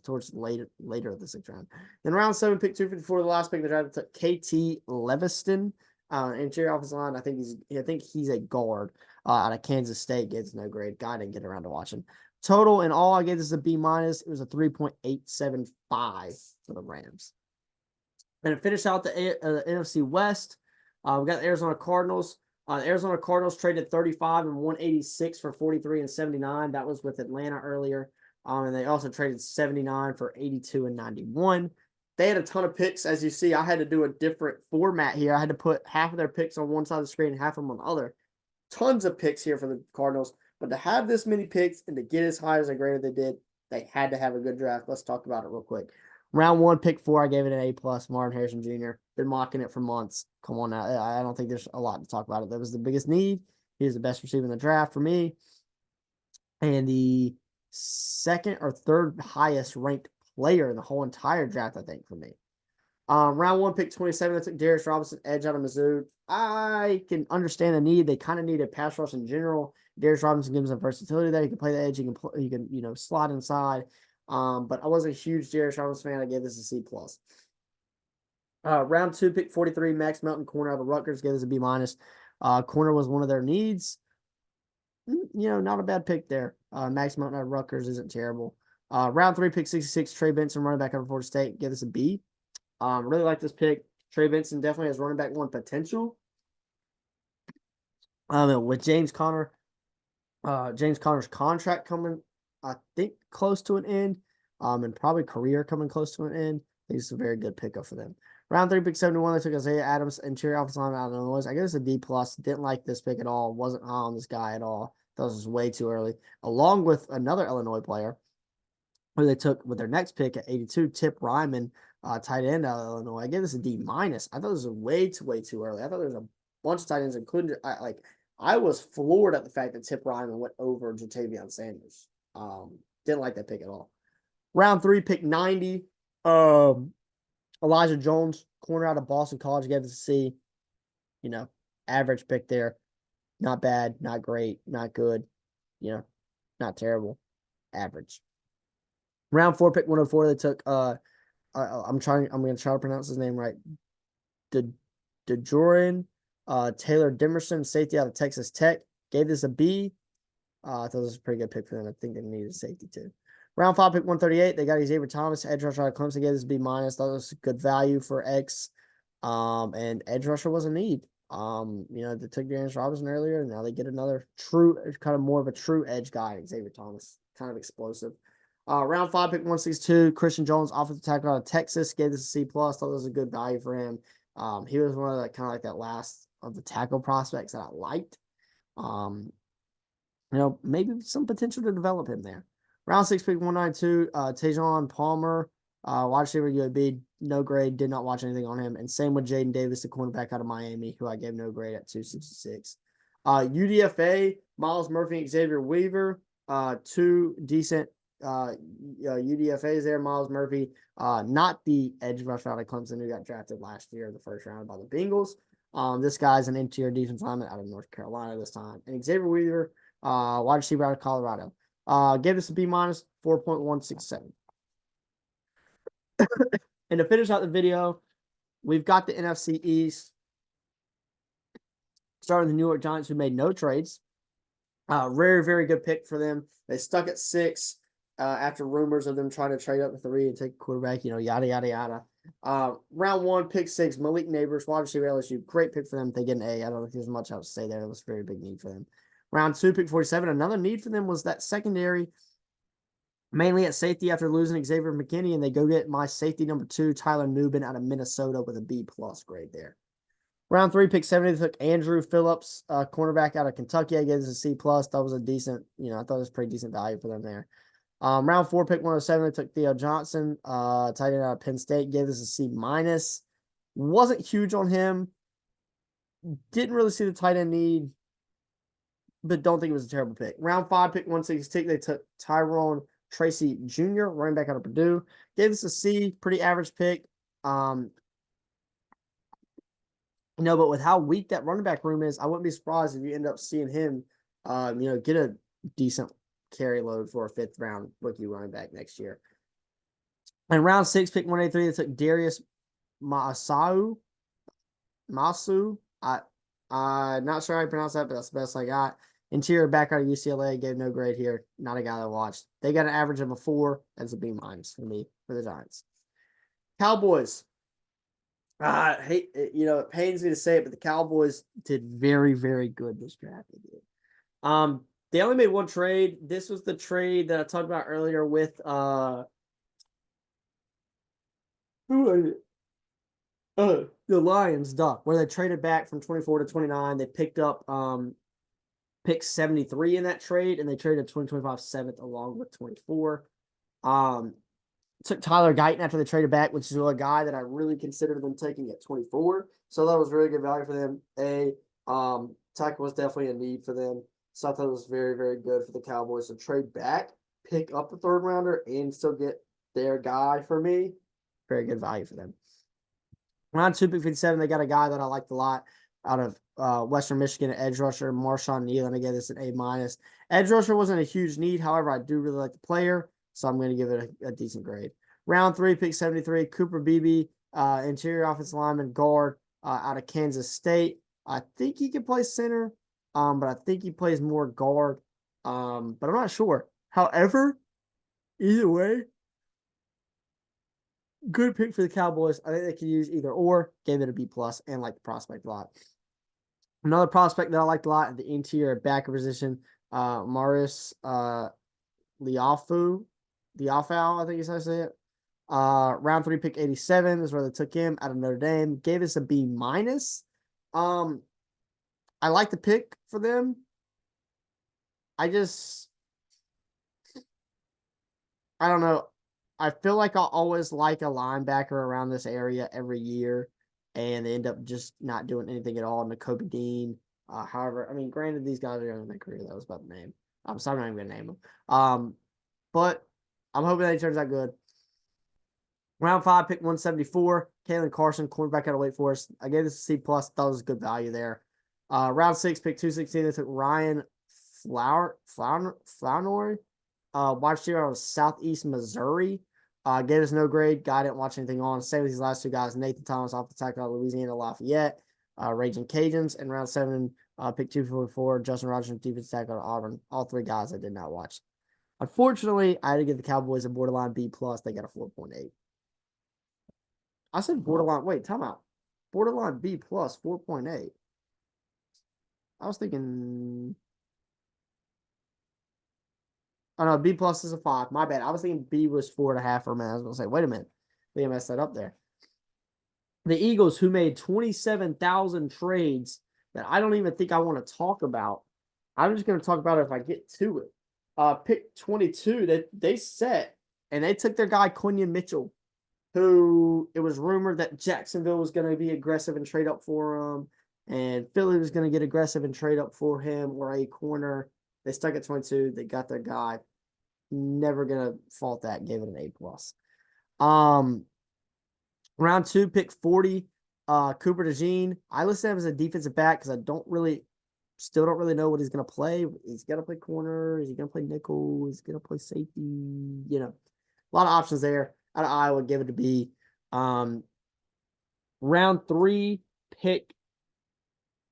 towards later of the 6th round. Then round 7, pick 254, the last pick of the draft, took KT Leviston, interior offensive line. I think he's a guard out of Kansas State. Gets no grade. Guy didn't get around to watch him. Total in all, I gave this a B-. It was a 3.875 for the Rams. And to finish out the NFC West, we got the Arizona Cardinals. The Arizona Cardinals traded 35 and 186 for 43 and 79. That was with Atlanta earlier. And they also traded 79 for 82 and 91. They had a ton of picks. As you see, I had to do a different format here. I had to put half of their picks on one side of the screen and half of them on the other. Tons of picks here for the Cardinals. But to have this many picks and to get as high as a grade they did, they had to have a good draft. Let's talk about it real quick. Round 1, pick 4, I gave it an A+. Marvin Harrison Jr. Been mocking it for months. Come on now. I don't think there's a lot to talk about it. That was the biggest need. He is the best receiver in the draft for me. And the second or third highest ranked player in the whole entire draft, I think, for me. Round 1, pick 27, I took Darius Robinson, edge out of Mizzou. I can understand the need. They kind of need a pass rush in general. Darius Robinson gives them versatility there. He can play the edge. He can slide inside. But I wasn't a huge Darius Robinson fan. I gave this a C+. Round 2, pick 43, Max Melton, corner out of Rutgers. Gave this a B-. Corner was one of their needs. Not a bad pick there. Max Melton out of Rutgers isn't terrible. Round 3, pick 66, Trey Benson, running back out of Florida State. Gave this a B. Really like this pick. Trey Benson definitely has running back 1 potential. With James Conner's contract coming, I think, close to an end, and probably career coming close to an end. I think it's a very good pickup for them. Round 3, pick 71, they took Isaiah Adams, interior offensive lineman out of Illinois. I guess it's a D+. Didn't like this pick at all. Wasn't high on this guy at all. Thought this was way too early. Along with another Illinois player, who they took with their next pick at 82, Tip Ryman, tight end out of Illinois. I gave this a D-. I thought this was way too early. I thought there was a bunch of tight ends, including I was floored at the fact that Tip Ryman went over Jatavion Sanders. Didn't like that pick at all. Round 3, pick 90. Elijah Jones, corner out of Boston College, gave this a C. Average pick there. Not bad, not great, not good. Not terrible. Average. Round 4, pick 104, they took I'm gonna try to pronounce his name right. DeJorin Taylor Dimerson, safety out of Texas Tech. Gave this a B. I thought this was a pretty good pick for them. I think they needed a safety too. Round 5, pick 138, they got Xavier Thomas, edge rusher out of Clemson. Gave this a B-. Thought it was good value for X. And edge rusher was a need. They took Darius Robinson earlier, and now they get another kind of more of a true edge guy, Xavier Thomas. Kind of explosive. Round 5, pick 162, Christian Jones, offensive tackle out of Texas. Gave this a C+. Thought it was a good value for him. He was one of the kind of like that last of the tackle prospects that I liked. Maybe some potential to develop him there. Round 6, pick 192, Tajon Palmer, wide receiver UAB, no grade, did not watch anything on him. And same with Jaden Davis, the cornerback out of Miami, who I gave no grade at 266. UDFA, Miles Murphy and Xavier Weaver, 2 decent UDFAs there. Miles Murphy, not the edge rusher out of Clemson who got drafted last year in the first round by the Bengals. This guy's an interior defense lineman out of North Carolina this time. And Xavier Weaver, wide receiver out of Colorado. Gave this a B-, 4.167. And to finish out the video, we've got the NFC East. Starting the New York Giants, who made no trades. Very, very good pick for them. They stuck at 6 after rumors of them trying to trade up to 3 and take a quarterback, yada, yada, yada. Round 1, pick 6, Malik Neighbors, wide receiver LSU. Great pick for them. They get an A. I don't know if there's much else to say there. It was a very big need for them. Round 2, pick 47. Another need for them was that secondary, mainly at safety after losing Xavier McKinney, and they go get my safety number 2, Tyler Nubin out of Minnesota with a B+ grade there. Round 3, pick 70, they took Andrew Phillips, cornerback out of Kentucky. I gave this a C+. That was a decent, I thought it was pretty decent value for them there. Round 4, pick 107, they took Theo Johnson, tight end out of Penn State. Gave this a C-. Wasn't huge on him. Didn't really see the tight end need, but don't think it was a terrible pick. Round 5, pick 166, they took Tyrone Tracy Jr., running back out of Purdue. Gave this a C, pretty average pick. But with how weak that running back room is, I wouldn't be surprised if you end up seeing him, get a decent carry load for a 5th round rookie running back next year. And round 6, pick 183, they took Darius Masu. I'm not sure how I pronounce that, but that's the best I got. Interior back out of UCLA, gave no grade here. Not a guy that I watched. They got an average of a 4. That's a B- for me, for the Giants. Cowboys. I hate it pains me to say it, but the Cowboys did very, very good this draft. They only made 1 trade. This was the trade that I talked about earlier with who was it? The Lions, where they traded back from 24 to 29. They picked up pick 73 in that trade, and they traded 2025 7th along with 24. Took Tyler Guyton after they traded back, which is a guy that I really considered them taking at 24. So that was really good value for them. tackle was definitely a need for them. So I thought it was very, very good for the Cowboys to trade back, pick up the third rounder, and still get their guy for me. Very good value for them. Round 2, pick 57, they got a guy that I liked a lot out of Western Michigan, edge rusher, Marshawn Nealon. I gave this an A-. Edge rusher wasn't a huge need. However, I do really like the player, so I'm going to give it a decent grade. Round 3, pick 73, Cooper Beebe, interior offensive lineman, guard out of Kansas State. I think he can play center, but I think he plays more guard, but I'm not sure. However, either way, good pick for the Cowboys. I think they could use either or. Gave it a B+ and like the prospect a lot. Another prospect that I liked a lot at the interior backer position, Maris Liafu, I think is how I say it. Round 3, pick 87 is where they took him out of Notre Dame. Gave us a B-. I like the pick for them. I don't know. I feel like I'll always like a linebacker around this area every year, and they end up just not doing anything at all. Nakobe Dean. However, I mean, granted, these guys are young in their career. That was about the name. I'm sorry, I'm not even going to name them. But I'm hoping that he turns out good. Round 5, pick 174, Kalen Carson, cornerback out of Wake Forest. I gave this a C+. Thought it was a good value there. Round 6, pick 216, they took Ryan Flournoy, wide receiver out of Southeast Missouri. Gave us no grade. Guy didn't watch anything on. Same with these last two guys. Nathan Thomas off the tackle out of Louisiana Lafayette. Raging Cajuns. And round 7, pick 244, Justin Rogers, defensive tackle out of Auburn. All three guys I did not watch. Unfortunately, I had to give the Cowboys a borderline B+. They got a 4.8. I said borderline. Wait, time out. Borderline B+, 4.8. I was thinking. Oh no, B+ is a 5. My bad. I was thinking B was 4.5 for a minute. I was gonna say, wait a minute. I think I messed that up there. The Eagles, who made 27,000 trades that I don't even think I want to talk about. I'm just gonna talk about it if I get to it. Pick 22 that they set, and they took their guy Quinion Mitchell, who it was rumored that Jacksonville was going to be aggressive and trade up for him, and Philly was going to get aggressive and trade up for him or a corner. They stuck at 22. They got their guy. Never going to fault that. Gave it an A+. Round 2, pick 40, Cooper DeJean. I listed him as a defensive back because I still don't really know what he's going to play. He's going to play corner. Is he going to play nickel? Is he going to play safety? You know, a lot of options there. Out of Iowa, give it to B. Round 3, pick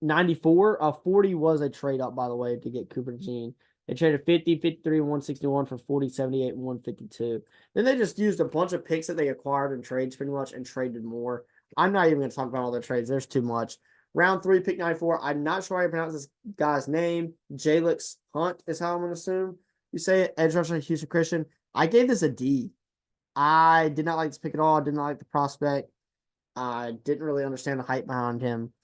94. 40 was a trade up, by the way, to get Cooper DeJean. They traded 50, 53, and 161 for 40, 78, and 152. Then they just used a bunch of picks that they acquired in trades pretty much and traded more. I'm not even going to talk about all their trades. There's too much. Round 3, pick 94. I'm not sure how you pronounce this guy's name. Jalix Hunt is how I'm going to assume you say it. Edge rusher, Houston Christian. I gave this a D. I did not like this pick at all. I did not like the prospect. I didn't really understand the hype behind him.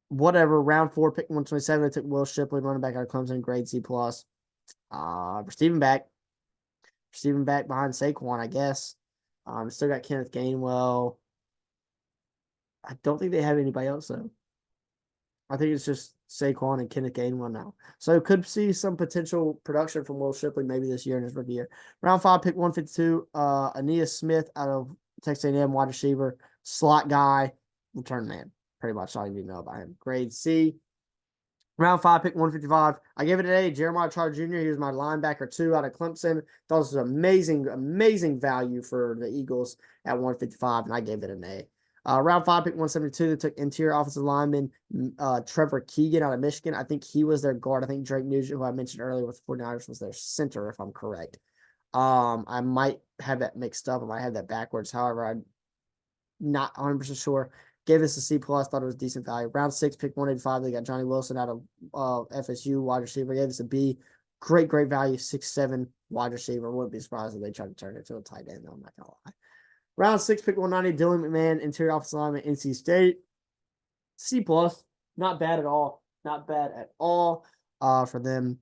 Whatever. Round 4, pick 127. They took Will Shipley, running back out of Clemson, grade C+. Receiving back behind Saquon, I guess. Still got Kenneth Gainwell. I don't think they have anybody else, though. I think it's just Saquon and Kenneth Gainwell now. So could see some potential production from Will Shipley maybe this year in his rookie year. Round 5, pick 152, Aeneas Smith out of Texas A&M, wide receiver, slot guy, return man. Pretty much all you need to know about him. Grade C. Round 5, pick 155. I gave it an A. Jeremiah Trotter Jr. He was my linebacker 2 out of Clemson. Thought this was amazing, amazing value for the Eagles at 155, and I gave it an A. Round 5, pick 172. They took interior offensive lineman Trevor Keegan out of Michigan. I think he was their guard. I think Drake Nugent, who I mentioned earlier with the 49ers, was their center, if I'm correct. I might have that mixed up. I might have that backwards. However, I'm not 100% sure. Gave this a C+. Thought it was decent value. Round 6, pick 185. They got Johnny Wilson out of FSU, wide receiver. Gave this a B. Great value. 6'7" wide receiver. Wouldn't be surprised if they tried to turn it to a tight end, though. I'm not going to lie. Round 6, pick 190. Dylan McMahon, interior offensive lineman, NC State. C+. Not bad at all. Not bad at all for them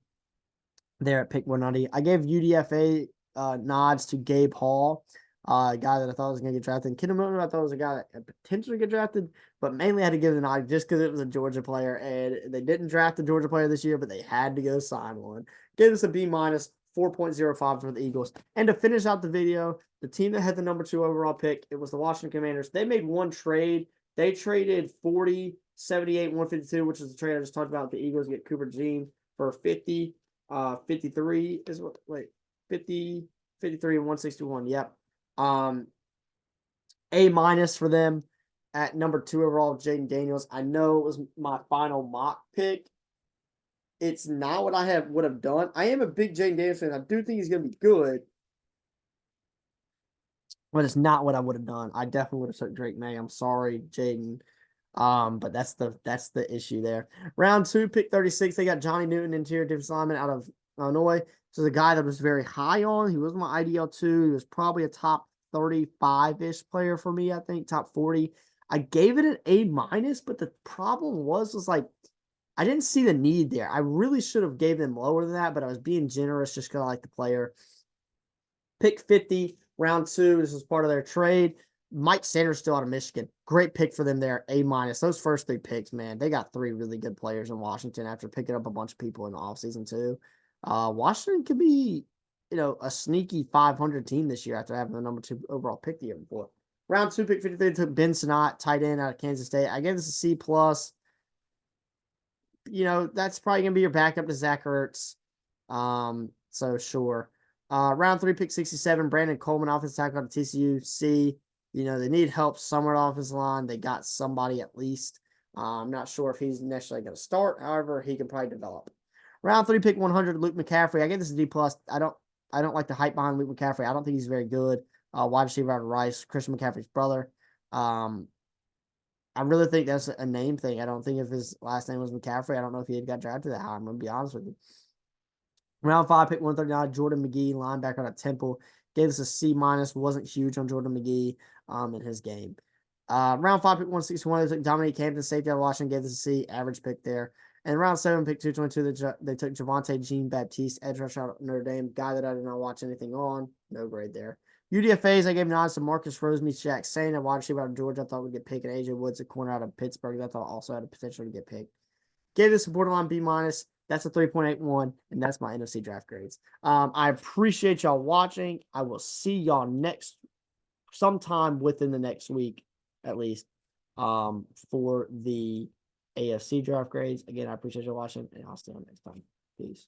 there at pick 190. I gave UDFA nods to Gabe Hall. A guy that I thought was going to get drafted. Kendall Miller, I thought was a guy that could potentially get drafted, but mainly I had to give it an eye just because it was a Georgia player, and they didn't draft a Georgia player this year, but they had to go sign one. Gave us a B minus, 4.05 for the Eagles. And to finish out the video, the team that had the number 2 overall pick, it was the Washington Commanders. They made one trade. They traded 40, 78, 152, which is the trade I just talked about. The Eagles get Cooper Jean for 50, 53 is what, wait, 50, 53, and 161. Yep. A minus for them at number 2 overall, Jaden Daniels. I know it was my final mock pick. It's not what I would have done. I am a big Jaden Daniels fan. I do think he's going to be good, but it's not what I would have done. I definitely would have took Drake May. I'm sorry, Jaden. But that's the issue there. Round 2, pick 36. They got Johnny Newton, interior defensive lineman out of Illinois. This is a guy that was very high on. He was my IDL2. He was probably a top 35-ish player for me, I think, top 40. I gave it an A minus, but the problem was like I didn't see the need there. I really should have gave them lower than that, but I was being generous just because I like the player. Pick 50, round 2. This was part of their trade. Mike Sanders still out of Michigan. Great pick for them there, A minus. Those first 3 picks, man, they got 3 really good players in Washington after picking up a bunch of people in the offseason too. Washington could be, a sneaky 500 team this year after having the number 2 overall pick the year before. Round 2, pick 53, took Ben Sinnott, tight end out of Kansas State. I gave this a C plus. That's probably gonna be your backup to Zach Ertz. So sure. Round 3, pick 67, Brandon Coleman, offensive tackle out of TCU. C. They need help somewhere off his line. They got somebody at least. I'm not sure if he's necessarily going to start. However, he can probably develop. Round 3, pick 100, Luke McCaffrey. I gave this a D plus. I don't like the hype behind Luke McCaffrey. I don't think he's very good. Wide receiver out of Rice, Christian McCaffrey's brother. I really think that's a name thing. I don't think if his last name was McCaffrey, I don't know if he had got drafted that high. I'm going to be honest with you. Round 5, pick 139, Jordan McGee, linebacker out of Temple. Gave us a C minus. Wasn't huge on Jordan McGee in his game. Round 5, pick 161, they took Dominique Hampton, safety out of Washington. Gave us a C, average pick there. And round 7, pick 222, they took Javonte Jean-Baptiste, edge rusher out of Notre Dame. Guy that I did not watch anything on. No grade there. UDFAs, I gave nods to Marcus Rosemy, Shaq a wide receiver out of Georgia. I thought would get picked. And AJ Woods, a corner out of Pittsburgh. I thought also had a potential to get picked. Gave this a borderline B minus. That's a 3.81, and that's my NFC draft grades. I appreciate y'all watching. I will see y'all sometime within the next week, at least, for the AFC draft grades. Again, I appreciate y'all watching, and I'll see you next time. Peace.